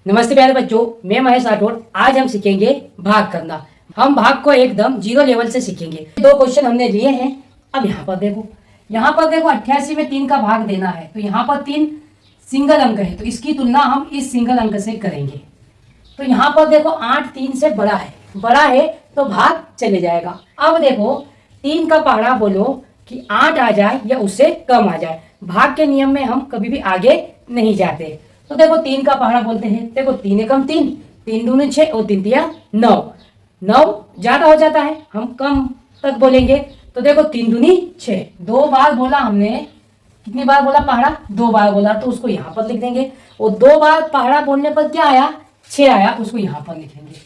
नमस्ते प्यारे बच्चों, मैं महेश राठौड़। आज हम सीखेंगे भाग करना। हम भाग को एकदम जीरो लेवल से सीखेंगे। दो क्वेश्चन हमने लिए हैं। अब यहाँ पर देखो, 88 में 3 का भाग देना है, तो यहाँ पर 3 सिंगल अंक है, तो इसकी तुलना हम इस सिंगल अंक से करेंगे। तो यहाँ पर देखो 8 3 से बड़ा है तो भाग चले जाएगा। अब देखो 3 का पहाड़ा बोलो कि 8 आ जाए या उससे कम आ जाए। भाग के नियम में हम कभी भी आगे नहीं जाते। तो देखो 3 का पहाड़ा बोलते हैं। देखो 3 एकम 3, 3 दूनी 6 और 3 तिया 9। 9 ज्यादा हो जाता है, हम कम तक बोलेंगे। तो देखो 3 दूनी 6, 2 बार बोला हमने। कितनी बार बोला पहाड़ा? 2 बार बोला, तो उसको यहाँ पर लिख देंगे। और 2 बार पहाड़ा बोलने पर क्या आया? 6 आया, उसको यहाँ पर लिखेंगे।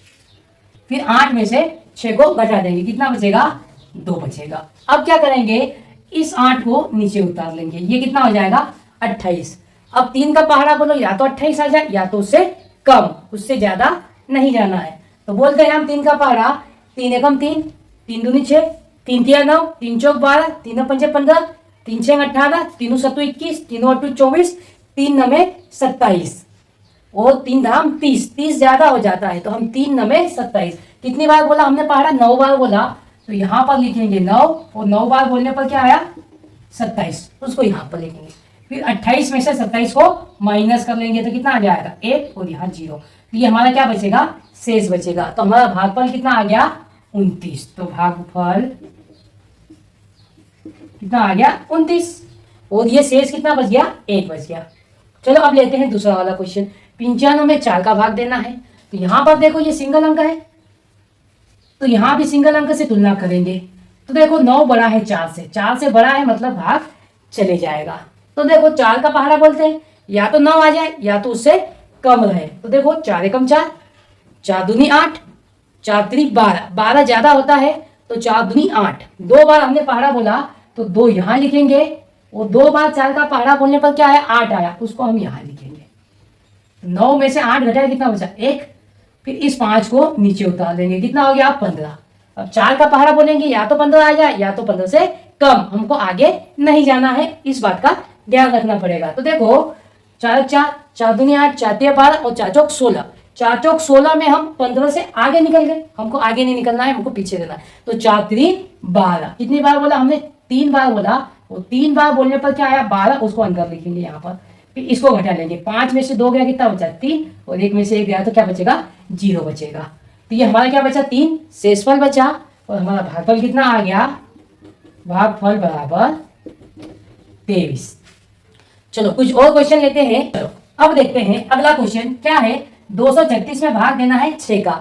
फिर 8 में से 6 को घटा देंगे, कितना बचेगा? 2 बचेगा। अब क्या करेंगे? इस 8 को नीचे उतार लेंगे, ये कितना हो जाएगा? 28। अब 3 का पहाड़ा बोलो, या तो 28 आ जाए या तो उससे कम, उससे ज्यादा नहीं जाना है। तो बोलते हैं हम 3 का पहाड़ा, 3 एकम 3, 3 दूनी 6, 3 तिया 9, 3 चौक 12, 3 पंजे 15, 3 छः 18, 3 सत्तू 21, 3 8 24, 3 नवे 27 और 3 धाम 30। 30 ज्यादा हो जाता है, तो हम 3 नवे 27। कितनी बार बोला हमने पहाड़ा? 9 बार बोला, तो यहाँ पर लिखेंगे 9 और 9 बार बोलने पर क्या आया? 27, उसको यहाँ पर लिखेंगे। फिर 28 में से 27 को माइनस कर लेंगे तो कितना आ जाएगा? 1 और यहाँ 0। तो ये हमारा क्या बचेगा? शेष बचेगा। तो हमारा भागफल कितना आ गया? 29। तो भागफल कितना आ गया? 29। और ये शेष कितना बच गया? 1 बच गया। चलो अब लेते हैं दूसरा वाला क्वेश्चन। 95 में 4 का भाग देना है। तो यहाँ पर देखो ये सिंगल अंक है, तो यहाँ भी सिंगल अंक से तुलना करेंगे। तो देखो 9 बड़ा है 4 से, 4 से बड़ा है मतलब भाग चले जाएगा। तो देखो 4 का पहाड़ा बोलते हैं, या तो 9 आ जाए या तो उससे कम रहे। तो देखो 4 एकम 4, 4 दूनी 8, 4 त्रिक 12, 12 ज्यादा होता है तो 4 दूनी 8। 2 बार हमने पहाड़ा बोला तो 2 यहाँ लिखेंगे, और 2 बार 4 का पहाड़ा बोलने पर क्या है? 8 आया, उसको हम यहाँ लिखेंगे। 9 में से 8 घटाया, कितना बचा? 1। फिर इस 5 को नीचे उतार देंगे, कितना हो गया? 15। अब 4 का पहाड़ा बोलेंगे, या तो 15 आ जाए या तो 15 से कम, हमको आगे नहीं जाना है, इस बात का ध्यान रखना पड़ेगा। तो देखो 4 4, 4 दूनी 8, 4 तिया 12 और 4 चौक 16। 4 चौक 16 में हम 15 से आगे निकल गए, हमको आगे नहीं निकलना है, हमको पीछे रहना है। तो 4 3 12। कितनी बार बोला हमने? 3 बार बोला, और 3 बार बोलने पर क्या आया? 12, उसको अंदर लिखेंगे यहाँ पर। फिर इसको घटा लेंगे, 5 में से 2 गया, कितना बचा? 3, और 1 में से 1 गया तो क्या बचेगा? 0 बचेगा। तो ये हमारा क्या बचा? 3 शेषफल बचा, और हमारा भागफल कितना आ गया? भागफल बराबर 23। चलो कुछ और क्वेश्चन लेते हैं। चलो अब देखते हैं अगला क्वेश्चन क्या है। 236 में भाग देना है 6 का।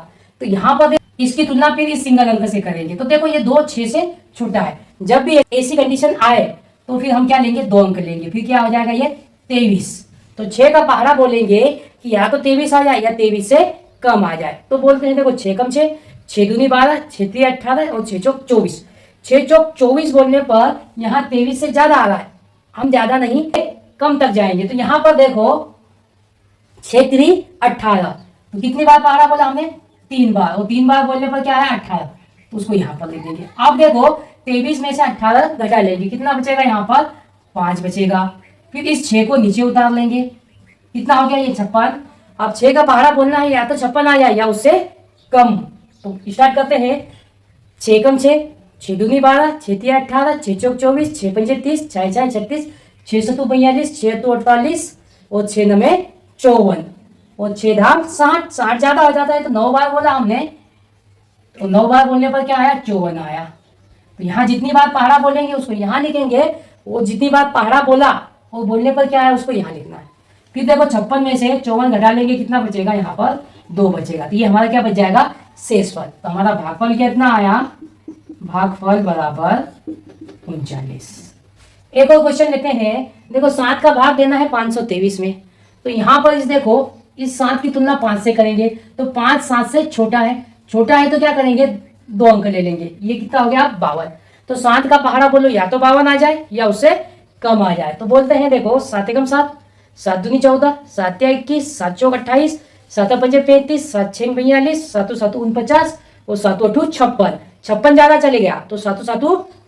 तो यहाँ पर इसकी तुलना फिर इस सिंगल अंक से करेंगे। तो देखो ये 2 6 से छोटा है, जब भी ऐसी कंडीशन आए तो फिर हम क्या लेंगे? 2 अंक लेंगे। फिर क्या हो जाएगा? ये 23। तो 6 का पहाड़ा बोलेंगे कि या तो 23 आ जाए या 23 से कम आ जाए। तो बोलते हैं देखो 6 कम 6, 6 दूनी 12, 6 तिया 18 और 6 चौक 24। 6 चौक 24 बोलने पर यहाँ 23 से ज्यादा आ रहा है, हम ज्यादा नहीं कम तक जाएंगे। तो यहाँ पर देखो 6 3 18। तो कितनी बार पहाड़ा बोला हमने? 3 बार, और 3 बार बोलने पर क्या है? 18, तो उसको यहाँ पर लिख देंगे। अब देखो 23 में से 18 घटा लेंगे, कितना बचेगा? यहाँ पर 5 बचेगा। फिर इस 6 को नीचे उतार लेंगे, कितना हो गया? ये 56। अब 6 का पहाड़ा बोलना है, या तो 56 आ जाए या उससे कम। तो स्टार्ट करते हैं। 6 कम 6, 6 दूनी 12, 6 तिया 18, 6 चौक 24, 6 पंजे 30, 6 6 36, 6 सत्तू 42, 6 तो 48 और 6 नवे 54 और 6 धाम 60। 60 ज्यादा हो जाता है, तो 9 बार बोला हमने, तो 9 बार बोलने पर क्या आया? 54 आया। तो यहाँ जितनी बार पहाड़ा बोलेंगे उसको यहाँ लिखेंगे, वो जितनी बार पहाड़ा बोला वो बोलने पर क्या है उसको यहाँ लिखना है। फिर देखो 56 में से 54 घटा लेंगे, कितना बचेगा? यहाँ पर 2 बचेगा। तो ये हमारा क्या बच जाएगा? शेषफल। तो हमारा भागफल कितना आया? भागफल बराबर 39। एक और क्वेश्चन लेते हैं। देखो 7 का भाग देना है 523 में। तो यहाँ पर इस देखो इस 7 की तुलना 5 से करेंगे, तो 5 7 से छोटा है। छोटा है तो क्या करेंगे? 2 अंक ले लेंगे। ये कितना हो गया? 52। तो 7 का पहाड़ा बोलो, या तो 52 आ जाए या उससे कम आ जाए। तो बोलते हैं देखो 7 एकम 7, 7 दूनी 14, 7 तिया 21, 7 चौक 28, 7 पंजे 35, 7 छः 42, 7 7 49 और 7 8 56। 56 ज्यादा चले गया, तो 7 7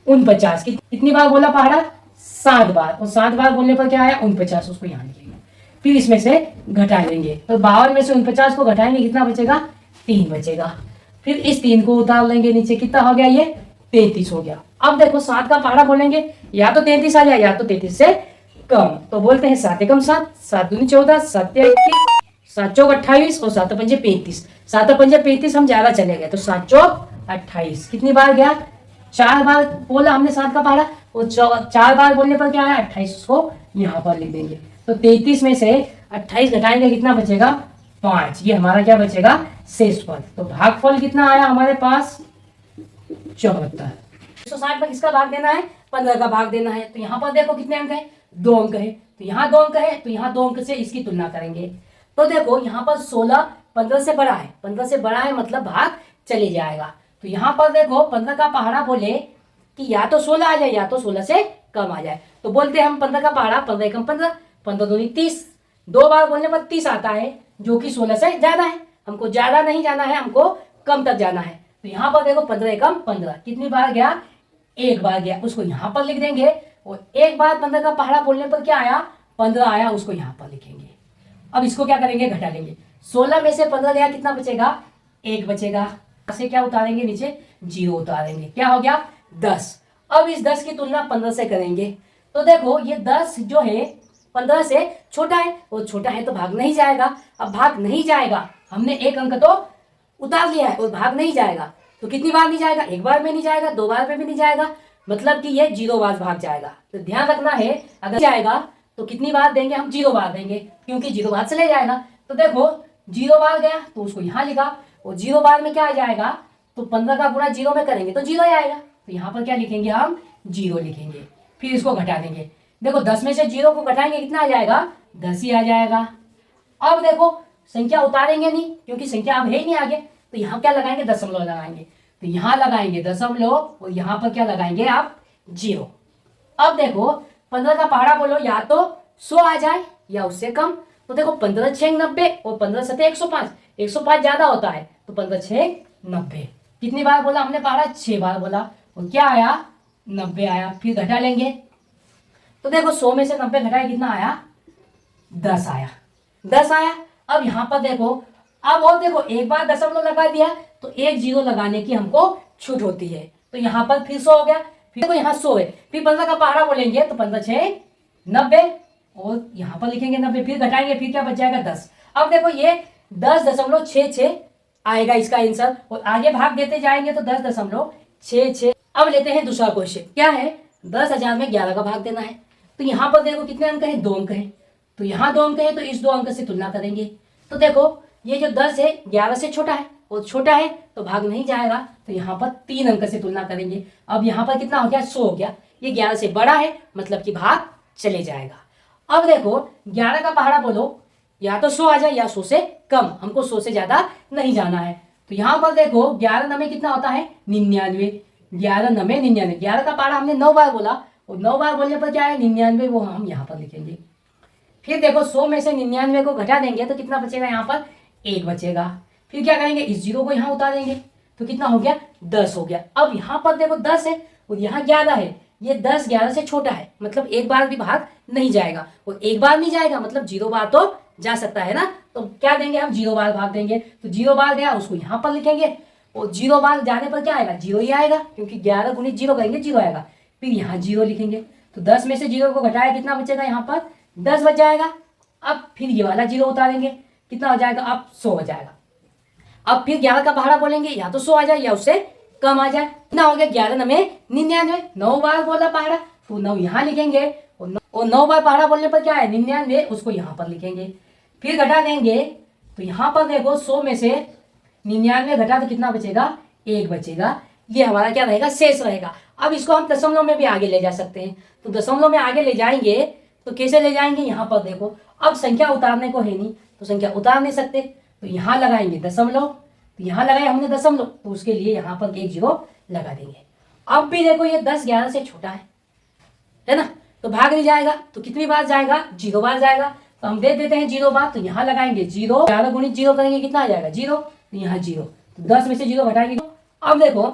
49। कितनी बार बोला पहाड़ा? 7 बार, और 7 बार बोलने पर क्या आया? 49, उसको यहाँ लिखेंगे। फिर इसमें से घटा लेंगे, तो 52 में से 49 को घटाएंगे, कितना बचेगा? 3 बचेगा। फिर इस 3 को उतार लेंगे नीचे, कितना हो गया? ये 33 हो गया। अब देखो 7 का पहाड़ा बोलेंगे, या तो 33 आ जाए या तो 33 से कम, तो बोलते हैं 7 एकम 7, 7 दूनी 14, 7 21, 7 चौक 28 और 7 पंजे 35। 7 पंजे 35 हम ज्यादा चले गए, तो 7 चौक 28 कितनी बार गया? 4 बार बोला हमने 7 का पहाड़ा, वो 4 बार बोलने पर क्या है? 28 को यहाँ पर लिख देंगे। तो 33 में से 28 घटाएंगे, कितना बचेगा? 5। ये हमारा क्या बचेगा? शेष पद। तो भागफल कितना आया हमारे पास? 74। 160 पर किसका भाग देना है? 15 का भाग देना है। तो यहाँ पर देखो कितने अंक है? 2 अंक है। तो यहाँ 2 अंक है, तो यहाँ 2 अंक से इसकी तुलना करेंगे। तो देखो यहाँ पर 16 15 से बड़ा है, 15 से बड़ा है मतलब भाग चले जाएगा। तो यहाँ पर देखो 15 का पहाड़ा बोले कि या तो 16 आ जाए या तो 16 से कम आ जाए, तो बोलते हैं हम 15 का पहाड़ा 15 एकम 15, 15 दूनी 30, 2 बार बोलने पर 30 आता है, जो कि 16 से ज्यादा है। हमको ज्यादा नहीं जाना है, हमको कम तक जाना है। तो यहाँ पर देखो 15 एकम 15 कितनी बार गया? 1 बार गया, उसको यहाँ पर लिख देंगे। और 1 बार 15 का पहाड़ा बोलने पर क्या आया? 15 आया, उसको यहाँ पर लिखेंगे। अब इसको क्या करेंगे? घटा लेंगे। 16 में से 15 गया, कितना बचेगा? 1 बचेगा। से क्या उतारेंगे नीचे? 0 उतारेंगे, क्या हो गया? 10। अब इस 10 की तुलना 15 से करेंगे, तो देखो ये 10 जो है 15 से छोटा है, वो छोटा है तो भाग नहीं जाएगा। अब भाग नहीं जाएगा, हमने 1 अंक तो उतार लिया है और भाग नहीं जाएगा, तो कितनी बार नहीं जाएगा? 1 बार में नहीं जाएगा, 2 बार में भी नहीं जाएगा, मतलब कि ये 0 बार भाग जाएगा। तो ध्यान रखना है, अगर जाएगा तो कितनी बार देंगे? हम 0 बार देंगे, क्योंकि 0 बार चले जाएगा। तो देखो 0 बार गया तो उसको यहाँ लिखा, और 0 बार में क्या आ जाएगा? तो 15 का गुणा 0 में करेंगे तो 0 आएगा। तो यहाँ पर क्या लिखेंगे? हम 0 लिखेंगे। फिर इसको घटा देंगे। देखो 10 में से 0 को घटाएंगे, कितना आ जाएगा? 10 ही आ जाएगा। अब देखो संख्या उतारेंगे नहीं, क्योंकि संख्या अब है ही नहीं आगे, तो यहाँ क्या लगाएंगे? दशमलव लगाएंगे। तो यहाँ लगाएंगे दशमलव और यहाँ पर क्या लगाएंगे आप? 0। अब देखो 15 का पहाड़ा बोलो, या तो 100 आ जाए या उससे कम। तो देखो 15 6 90 और 15 7 105, 105 ज्यादा होता है, तो 15 6 90 कितनी बार बोला हमने पहाड़ा? 6 बार बोला, और क्या आया? 90 आया। फिर घटा लेंगे, तो देखो 100 में से 90 घटाए, कितना आया? 10 आया। 10 आया। अब यहाँ पर देखो, अब और देखो 1 बार दशमलव लगा दिया तो 1 0 लगाने की हमको छूट होती है, तो यहाँ पर फिर 100 हो गया। फिर देखो यहाँ 100 है, फिर 15 का पहाड़ा बोलेंगे तो 15 6 90 और यहाँ पर लिखेंगे 90, फिर घटाएंगे, फिर क्या बच जाएगा? 10। अब देखो ये 10.66 आएगा इसका आंसर, और आगे भाग देते जाएंगे तो 10.66। अब लेते हैं दूसरा क्वेश्चन, क्या है? 10,000 में 11 का भाग देना है। तो यहाँ पर देखो कितने अंक है? 2 अंक है। तो यहाँ 2 अंक है, तो इस 2 अंक से तुलना करेंगे। तो देखो ये जो 10 है 11 से छोटा है, और छोटा है तो भाग नहीं जाएगा, तो यहाँ पर 3 अंक से तुलना करेंगे। अब यहाँ पर कितना हो गया? 100 हो गया। ये 11 से बड़ा है, मतलब कि भाग चले जाएगा। अब देखो 11 का पहाड़ा बोलो, या तो 100 आ जाए या 100 से कम, हमको 100 से ज्यादा नहीं जाना है। तो यहाँ पर देखो 11 नमे कितना होता है? 99। 11 नमे 99। 11 का पहाड़ा हमने 9 बार बोला, और 9 बार बोलने पर क्या है? 99, वो हम यहाँ पर लिखेंगे। फिर देखो 100 में से 99 को घटा देंगे तो कितना बचेगा? यहाँ पर 1 बचेगा। फिर क्या करेंगे? इस 0 को यहाँ उतारेंगे, तो कितना हो गया? 10 हो गया। अब यहाँ पर देखो 10 है और यहाँ 11 है, ये 10 11 से छोटा है, मतलब 1 बार भी भाग नहीं जाएगा, और 1 बार नहीं जाएगा मतलब 0 बार तो जा सकता है ना। तो क्या देंगे हम? 0 बार भाग देंगे। तो 0 बार गया, उसको यहाँ पर लिखेंगे, और 0 बार जाने पर क्या आएगा? 0 ही आएगा, क्योंकि 11 गुणित 0 करेंगे 0 आएगा। फिर यहाँ 0 लिखेंगे, तो 10 में से 0 को घटाया, कितना बचेगा? यहाँ पर 10 बच जाएगा। अब फिर ये वाला 0 उतारेंगे, कितना हो जाएगा? अब 100 हो जाएगा। अब फिर 11 का पहाड़ा बोलेंगे, या तो 100 आ जाए या उससे कम आ जाए। कितना हो गया? 11 नमे 99। 9 बार बोला पहाड़ा, तो 9 यहाँ लिखेंगे, और 9 बार पहाड़ा बोलने पर क्या है? 99, उसको यहाँ पर लिखेंगे। फिर घटा देंगे, तो यहाँ पर देखो 100 में से 99 घटा तो कितना बचेगा? 1 बचेगा। ये हमारा क्या रहेगा? शेष रहेगा। अब इसको हम दशमलव में भी आगे ले जा सकते हैं, तो दशमलव में आगे ले जाएंगे तो कैसे ले जाएंगे? यहाँ पर देखो, अब संख्या उतारने को है नहीं, तो संख्या उतार नहीं सकते, तो यहाँ लगाएंगे दशमलव, तो यहाँ लगाए हमने दशमलव, तो उसके लिए यहाँ पर 1 0 लगा देंगे। अब भी देखो ये 10 11 से छोटा है ना, तो भाग नहीं जाएगा, तो कितनी बार जाएगा? 0 बार जाएगा। तो हम दे देते हैं 0 बार, तो यहाँ लगाएंगे 0, 11 गुणित 0 करेंगे, कितना आ जाएगा? 0, तो यहाँ 0, तो 10 में से 0 घटाएंगे। अब देखो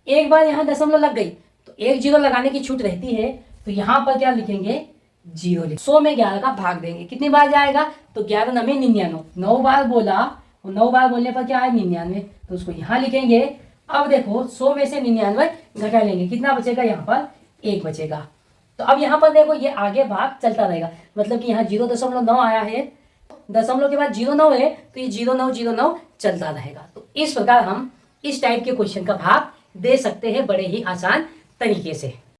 एक बार यहाँ दशमलव लग गई, तो 1 0 लगाने की छूट रहती है, तो यहाँ पर क्या लिखेंगे? जीरो लिख 100 में 11 का भाग देंगे, कितनी बार जाएगा, तो 11 नवे 99, 9 बार बोला और 9 बार बोलने पर क्या है 99, तो उसको यहाँ लिखेंगे। अब देखो 100 में से 99 घटा लेंगे, कितना बचेगा, यहाँ पर 1 बचेगा। तो अब यहाँ पर देखो ये आगे भाग चलता रहेगा, मतलब कि यहाँ 0.9 आया है, दशमलव के बाद 09 है, तो ये 0909 चलता रहेगा। तो इस प्रकार हम इस टाइप के क्वेश्चन का भाग दे सकते हैं बड़े ही आसान तरीके से।